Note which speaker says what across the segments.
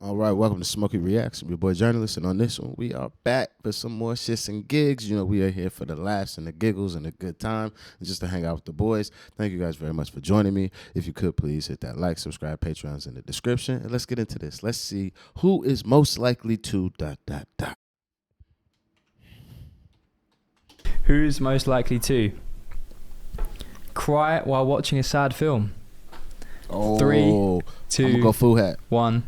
Speaker 1: All right, welcome to Smokey Reacts. I'm your boy Journalist, and on this one, we are back for some more shits and gigs. You know, we are here for the laughs and the giggles and a good time, and just to hang out with the boys. Thank you guys very much for joining me. If you could, please hit that like, subscribe, Patreon's in the description, and let's get into this. Let's see who is most likely to ...
Speaker 2: Who's most likely to cry while watching a sad film?
Speaker 1: Oh,
Speaker 2: 3, 2,
Speaker 1: I'm gonna go full hat.
Speaker 2: 1.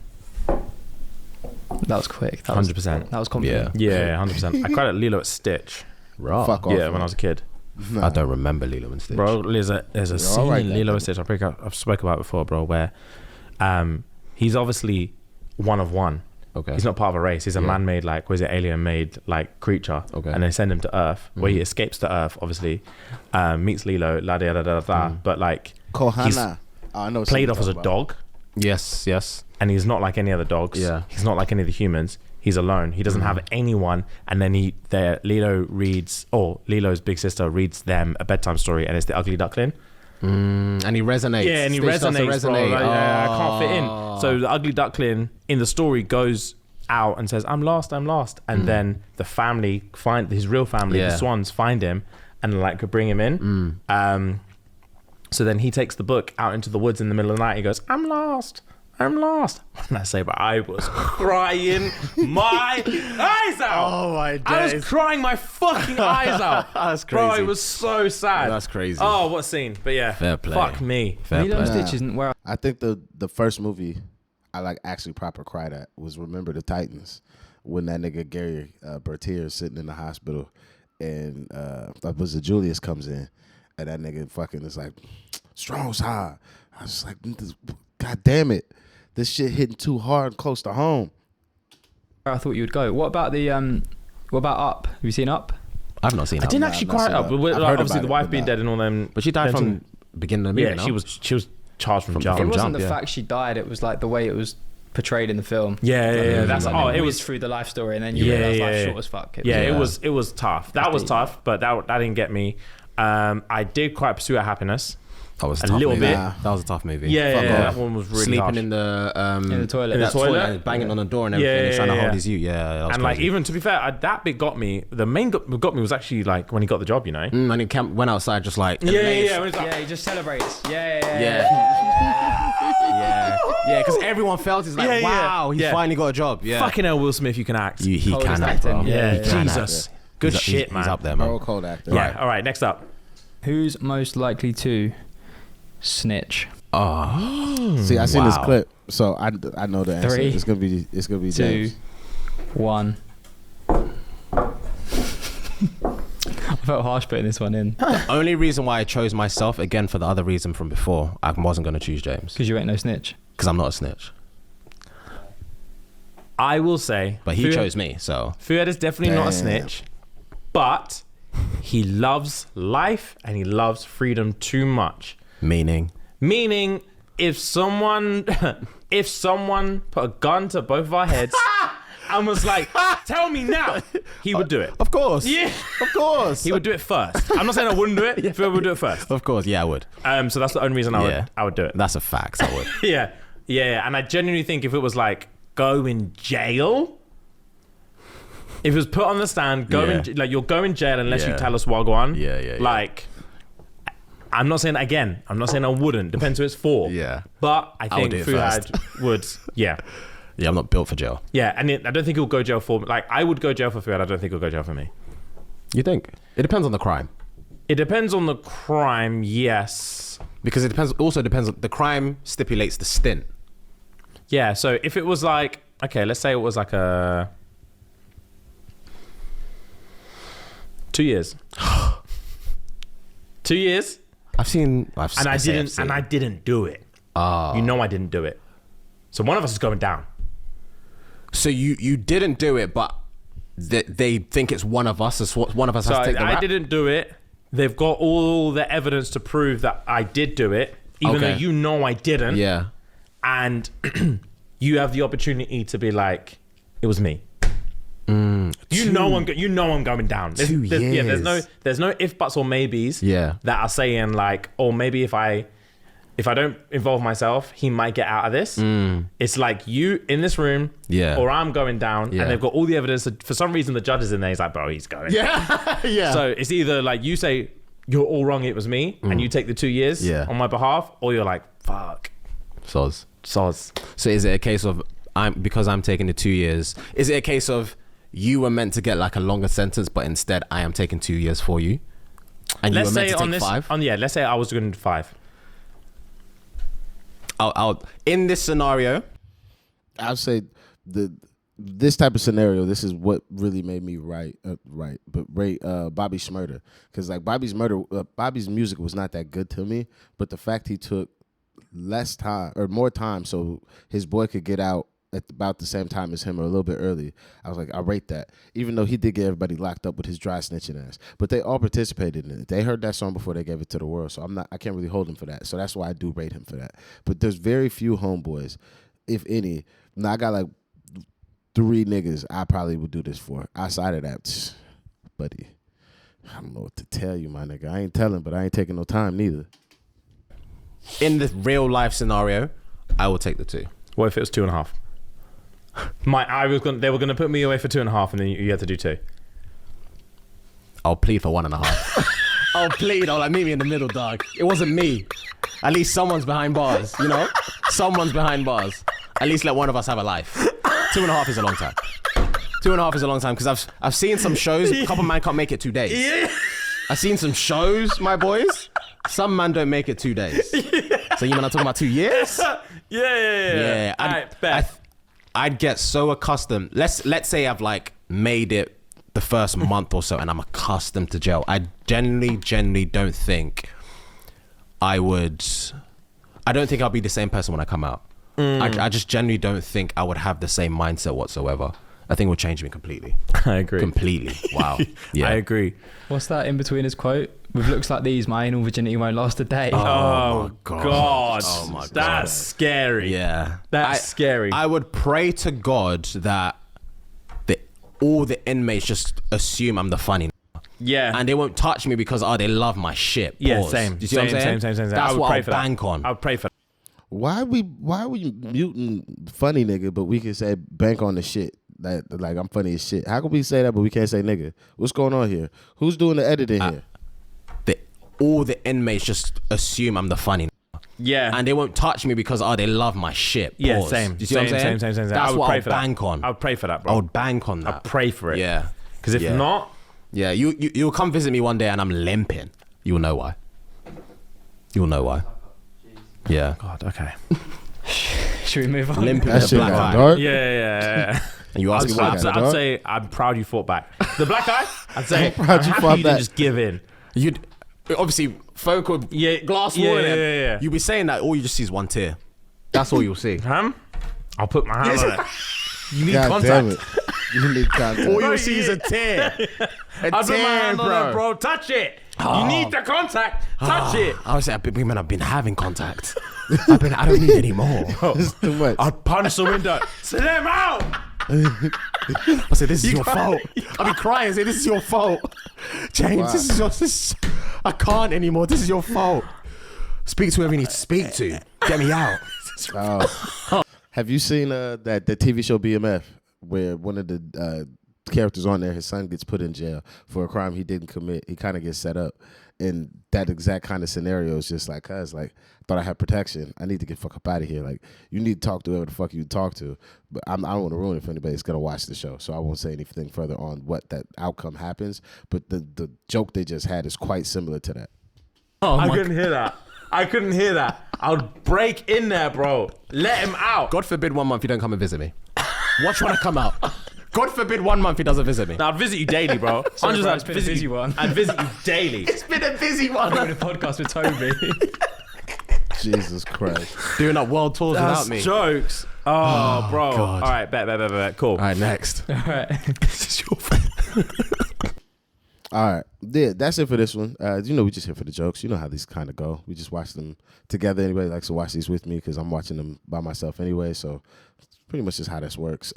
Speaker 2: That was quick.
Speaker 3: 100%.
Speaker 2: That was confident.
Speaker 3: Yeah, 100%. I cried at Lilo at Stitch.
Speaker 1: Right. Fuck off.
Speaker 3: Yeah, when I was a kid.
Speaker 1: No.
Speaker 4: I don't remember Lilo and Stitch.
Speaker 3: Bro, there's a scene
Speaker 1: right
Speaker 3: in
Speaker 1: then,
Speaker 3: Lilo
Speaker 1: buddy.
Speaker 3: and Stitch I've spoken about before, bro, where he's obviously one of one.
Speaker 4: Okay.
Speaker 3: He's not part of a race. He's a man-made, like, was it alien-made, like, creature.
Speaker 4: Okay.
Speaker 3: And they send him to Earth, where he escapes to Earth, obviously, meets Lilo, la da da da da. But like,
Speaker 1: Kohana. I know.
Speaker 3: played off as a dog,
Speaker 4: Yes.
Speaker 3: and he's not like any other dogs.
Speaker 4: Yeah.
Speaker 3: He's not like any of the humans. He's alone. He doesn't have anyone. And then Lilo's big sister reads them a bedtime story, and it's the Ugly Duckling.
Speaker 4: And he resonates.
Speaker 3: Yeah, and he
Speaker 4: Stitch starts to
Speaker 3: resonates, bro. Like, I can't fit in. So the Ugly Duckling in the story goes out and says, I'm lost. And then the family his real family, the Swans, find him and like could bring him in. So then he takes the book out into the woods in the middle of the night. He goes, I'm lost. And I say, but I was crying my eyes out.
Speaker 4: Oh my days.
Speaker 3: I was crying my fucking eyes out.
Speaker 4: That's
Speaker 3: Bro,
Speaker 4: crazy.
Speaker 3: it was so sad.
Speaker 4: That's crazy.
Speaker 3: Oh, what a scene. But yeah,
Speaker 4: Fair play.
Speaker 3: fuck me.
Speaker 4: Fair
Speaker 2: Lilo and
Speaker 4: play.
Speaker 2: Stitch isn't where
Speaker 1: I think the first movie I like actually proper cried at was Remember the Titans, when that nigga Gary Bertier is sitting in the hospital, and that was the Julius comes in, and that nigga fucking is like, strong side. I was just like, God damn it, this shit hitting too hard and close to home.
Speaker 2: I thought you would go. What about Up? Have you seen Up?
Speaker 4: I've not seen
Speaker 3: I
Speaker 4: it.
Speaker 3: didn't
Speaker 1: Nah,
Speaker 3: actually
Speaker 1: I've not
Speaker 3: cry
Speaker 1: seen
Speaker 3: up.
Speaker 1: that.
Speaker 3: But
Speaker 1: I've heard
Speaker 3: obviously
Speaker 1: about
Speaker 3: the
Speaker 1: it,
Speaker 3: wife
Speaker 1: but
Speaker 3: being
Speaker 1: nah.
Speaker 3: dead and all them.
Speaker 4: But she died from beginning of the movie,
Speaker 3: Yeah,
Speaker 4: no?
Speaker 3: she was charged from jump.
Speaker 2: It
Speaker 4: From
Speaker 2: wasn't
Speaker 4: Jump,
Speaker 2: the
Speaker 4: yeah.
Speaker 2: fact she died. It was like the way it was portrayed in the film.
Speaker 3: Yeah. That's
Speaker 2: It
Speaker 3: it
Speaker 2: was
Speaker 3: was.
Speaker 2: through the life story, and then you realize life's short as fuck.
Speaker 3: It was tough. That was tough, but that didn't get me. I did quite Pursuit of Happiness.
Speaker 4: That was a
Speaker 3: A
Speaker 4: tough
Speaker 3: little
Speaker 4: movie.
Speaker 3: bit.
Speaker 4: That was a tough movie.
Speaker 3: Yeah,
Speaker 1: off.
Speaker 3: that one was really
Speaker 4: Sleeping
Speaker 3: harsh.
Speaker 4: in the
Speaker 2: toilet.
Speaker 3: In the
Speaker 4: that
Speaker 3: toilet?
Speaker 4: and banging on the door and everything.
Speaker 3: Yeah,
Speaker 4: He's trying to
Speaker 3: yeah.
Speaker 4: hold his you. Yeah, that was
Speaker 3: And like,
Speaker 4: crazy.
Speaker 3: even to be fair, that bit got me. The main got me was actually like when he got the job, you know.
Speaker 4: And he went outside just like
Speaker 3: Yeah. When it's like,
Speaker 2: Yeah, he just celebrates. Yeah.
Speaker 4: because everyone felt it's like,
Speaker 3: Yeah, yeah.
Speaker 4: wow, he
Speaker 3: Yeah.
Speaker 4: finally got a job. Yeah,
Speaker 3: fucking hell, Will Smith, you can act.
Speaker 4: he
Speaker 2: Coldest
Speaker 4: can act,
Speaker 2: acting.
Speaker 4: bro.
Speaker 2: Yeah,
Speaker 4: He can
Speaker 3: Jesus.
Speaker 4: act.
Speaker 3: Good
Speaker 4: He's-
Speaker 3: shit, man.
Speaker 4: He's up there, man.
Speaker 1: Bro, cold actor.
Speaker 3: Yeah. All right. Next up.
Speaker 2: Who's most likely to snitch?
Speaker 4: Oh,
Speaker 1: See, I seen this
Speaker 4: Wow.
Speaker 1: clip, so I know the answer.
Speaker 2: 3,
Speaker 1: It's gonna be
Speaker 2: 2,
Speaker 1: James.
Speaker 2: 1. I felt harsh putting this one in
Speaker 4: The only reason why I chose myself, again for the other reason from before, I wasn't going to choose James
Speaker 2: because you ain't no snitch.
Speaker 4: because I'm not a snitch.
Speaker 3: I will say,
Speaker 4: But he chose me, so
Speaker 3: Fuad is definitely not a
Speaker 1: Damn.
Speaker 3: snitch, but he loves life and he loves freedom too much.
Speaker 4: meaning
Speaker 3: Meaning, if someone put a gun to both of our heads and was like, "Tell me now," he would do it.
Speaker 4: of course,
Speaker 3: Yeah,
Speaker 4: of course,
Speaker 3: he would do it first. I'm not saying I wouldn't do it. Fuad would do it first.
Speaker 4: of course, yeah, I would.
Speaker 3: So that's the only reason I would do it.
Speaker 4: That's a fact. I would.
Speaker 3: Yeah. And I genuinely think if it was like go in jail, if it was put on the stand, like you'll go in jail unless you
Speaker 4: Yeah.
Speaker 3: tell us Wagwan.
Speaker 4: Yeah.
Speaker 3: Like, I'm not saying again. I'm not saying I wouldn't. Depends who it's for.
Speaker 4: Yeah.
Speaker 3: But I
Speaker 4: I
Speaker 3: think
Speaker 4: would do it
Speaker 3: Fuad would. Yeah.
Speaker 4: Yeah, I'm not built for jail.
Speaker 3: Yeah. And I don't think he'll go jail for me. Like, I would go jail for Fuad. I don't think he'll go jail for me.
Speaker 4: You think? It depends on the crime.
Speaker 3: It depends on the crime. Yes.
Speaker 4: Because it depends. Also depends. The crime stipulates the stint.
Speaker 3: Yeah. So if it was like, okay, let's say it was like a 2 years. 2 years.
Speaker 4: And
Speaker 3: I didn't do it. You know I didn't do it. So one of us is going down.
Speaker 4: So you didn't do it, but they think it's one of us. It's one of us
Speaker 3: So
Speaker 4: has to take the
Speaker 3: I
Speaker 4: rap.
Speaker 3: didn't do it. They've got all the evidence to prove that I did do it, even though
Speaker 4: Okay.
Speaker 3: you know I didn't.
Speaker 4: Yeah.
Speaker 3: And you have the opportunity to be like, it was me. You know I'm going down. Yeah, there's no if buts or maybes.
Speaker 4: Yeah.
Speaker 3: That are saying like, oh, maybe if I if I don't involve myself, he might get out of this. It's like you in this room, or I'm going down, and they've got all the evidence. For some reason, the judge is in there. He's like, bro, he's going.
Speaker 4: Yeah.
Speaker 3: So it's either like you say, you're all wrong, it was me, and you take the 2 years on my behalf, or you're like, fuck.
Speaker 4: Soz.
Speaker 3: So
Speaker 4: is it a case of, because I'm taking the 2 years, is it a case of you were meant to get like a longer sentence, but instead I am taking 2 years for you? And you were meant to take 5?
Speaker 3: Let's say I was going to 5.
Speaker 4: I'll in this scenario,
Speaker 1: I'll say this type of scenario, this is what really made me rate Bobby Shmurda, because like Bobby's music was not that good to me, but the fact he took less time or more time so his boy could get out at about the same time as him or a little bit early, I was like, I rate that, even though he did get everybody locked up with his dry snitching ass, but they all participated in it. They heard that song before they gave it to the world, so I can't really hold him for that. So that's why I do rate him for that. But there's very few homeboys, if any. Now I got like 3 niggas I probably would do this for. Outside of that, buddy, I don't know what to tell you, my nigga. I ain't telling, but I ain't taking no time neither.
Speaker 4: In the real life scenario, I will take the 2.
Speaker 3: What if it was 2.5? They were gonna put me away for 2.5, and then you had to do 2.
Speaker 4: I'll plead for 1.5. I'll plead. I'll like, meet me in the middle, dog. It wasn't me. At least someone's behind bars, you know? Someone's behind bars. At least let one of us have a life. 2.5 is a long time. 2.5 is a long time, because I've seen some shows, a couple man can't make it 2 days. Yeah. I've seen some shows, my boys. Some man don't make it 2 days. Yeah. So you man are talking about 2 years?
Speaker 3: Yeah. All right, Beth.
Speaker 4: I'd get so accustomed. Let's say I've like made it the first month or so, and I'm accustomed to jail. I genuinely don't think I would. I don't think I'll be the same person when I come out. I just genuinely don't think I would have the same mindset whatsoever. I think it would change me completely.
Speaker 3: I agree.
Speaker 4: Completely. Wow. Yeah.
Speaker 3: I agree.
Speaker 2: What's that in between his quote? With looks like these, my anal virginity won't last a day.
Speaker 3: Oh my God.
Speaker 4: Oh my God.
Speaker 3: That's scary.
Speaker 4: Yeah.
Speaker 3: That's scary.
Speaker 4: I would pray to God that all the inmates just assume I'm the funny.
Speaker 3: Yeah.
Speaker 4: And they won't touch me because, they love my shit. Pause.
Speaker 3: Yeah, same.
Speaker 4: Do you see what I'm saying?
Speaker 3: Same.
Speaker 4: That's what I'll bank on.
Speaker 3: I would pray for that.
Speaker 1: Why are we muting funny nigga, but we can say bank on the shit? Like I'm funny as shit. How can we say that, but we can't say nigga? What's going on here? Who's doing the editing here?
Speaker 4: All the inmates just assume I'm the funny.
Speaker 3: Yeah.
Speaker 4: And they won't touch me because, they love my shit. Pause.
Speaker 3: Yeah, same.
Speaker 4: Do you see what I'm saying?
Speaker 3: Same.
Speaker 4: That's what I'll bank on.
Speaker 3: I would pray for that, bro.
Speaker 4: I would bank on that.
Speaker 3: I'd pray for it.
Speaker 4: Yeah.
Speaker 3: Because if not...
Speaker 4: Yeah, you'll come visit me one day and I'm limping. You'll know why. You'll know why. Yeah.
Speaker 3: God, okay.
Speaker 2: Should we move on?
Speaker 4: Limping
Speaker 1: That
Speaker 4: with a
Speaker 1: shit
Speaker 4: black
Speaker 1: got
Speaker 4: eye.
Speaker 1: dark.
Speaker 3: Yeah.
Speaker 4: And you ask me why.
Speaker 3: I'd say I'm proud you fought back. The black eye, I'd say I'm
Speaker 1: proud you
Speaker 3: happy
Speaker 1: fought
Speaker 3: you
Speaker 1: back.
Speaker 3: didn't just give in.
Speaker 4: You'd obviously folk would glass wall in it.
Speaker 3: Yeah.
Speaker 4: You'll be saying that all you just see is one tear. That's all you'll see.
Speaker 3: I'll put my hand on it.
Speaker 4: You need
Speaker 1: God
Speaker 4: contact.
Speaker 1: damn it. You need contact.
Speaker 4: All you'll see is a tear.
Speaker 3: I'll put my hand on it, bro. Touch it. You need the contact. Touch it.
Speaker 4: I would say, I've been having contact. I don't need any more.
Speaker 1: It's too much.
Speaker 3: I'll punch the window. Send them out.
Speaker 4: I say, this is your fault. I'll be crying, say, this is your fault. James,
Speaker 1: Wow.
Speaker 4: I can't anymore. This is your fault. Speak to whoever you need to speak to. Get me out.
Speaker 1: Have you seen that TV show BMF, where one of the characters on there, his son gets put in jail for a crime he didn't commit? He kind of gets set up, and that exact kind of scenario is just like, cuz like, thought I had protection. I need to get fuck up out of here. Like, you need to talk to whoever the fuck you talk to. But I don't want to ruin it for anybody that's gonna watch the show, so I won't say anything further on what that outcome happens. But the joke they just had is quite similar to that.
Speaker 3: I couldn't hear that. I would break in there, bro. Let him out.
Speaker 4: God forbid 1 month you don't come and visit me. Watch when I come out. God forbid 1 month he doesn't visit me.
Speaker 3: Now, I'd visit you daily, bro.
Speaker 2: Sorry, bro, it's been a busy one.
Speaker 3: I'd visit you daily.
Speaker 4: It's been a busy one.
Speaker 2: I'm doing a podcast with Toby.
Speaker 1: Jesus Christ.
Speaker 4: Doing up world tours
Speaker 3: That's
Speaker 4: without me.
Speaker 3: jokes. Oh, bro.
Speaker 4: God.
Speaker 3: All right, bet. Cool.
Speaker 4: All right, next.
Speaker 2: All right.
Speaker 4: This is your fault.
Speaker 1: All right. Yeah, that's it for this one. We just here for the jokes. You know how these kind of go. We just watch them together. Anybody likes to watch these with me because I'm watching them by myself anyway. So it's pretty much just how this works.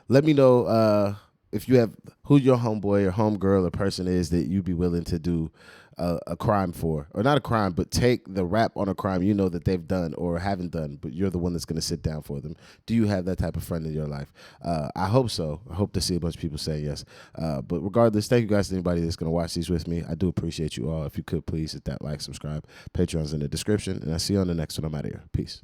Speaker 1: Let me know if you have who your homeboy or homegirl or person is that you'd be willing to do a crime for, or not a crime, but take the rap on a crime you know that they've done or haven't done, but you're the one that's going to sit down for them? Do you have that type of friend in your life? I hope so. I hope to see a bunch of people say yes. But regardless, thank you guys to anybody that's going to watch these with me. I do appreciate you all. If you could please hit that like, subscribe. Patreon's in the description, and I'll see you on the next one. I'm out of here. Peace.